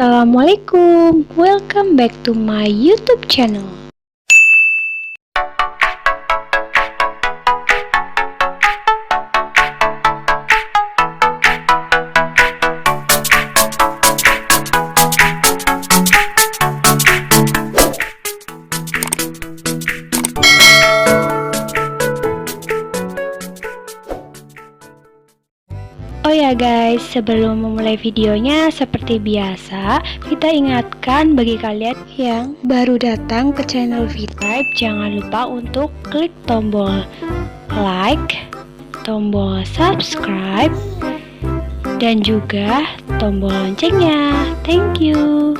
Assalamualaikum, welcome back to my YouTube channel. Oh ya guys, sebelum memulai videonya seperti biasa, kita ingatkan bagi kalian yang baru datang ke channel Vitype, jangan lupa untuk klik tombol like, tombol subscribe, dan juga tombol loncengnya. Thank you.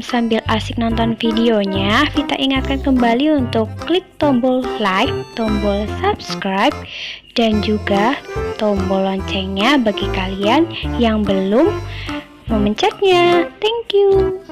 Sambil asik nonton videonya, Vita ingatkan kembali untuk klik tombol like, tombol subscribe, dan juga tombol loncengnya bagi kalian yang belum memencetnya. Thank you.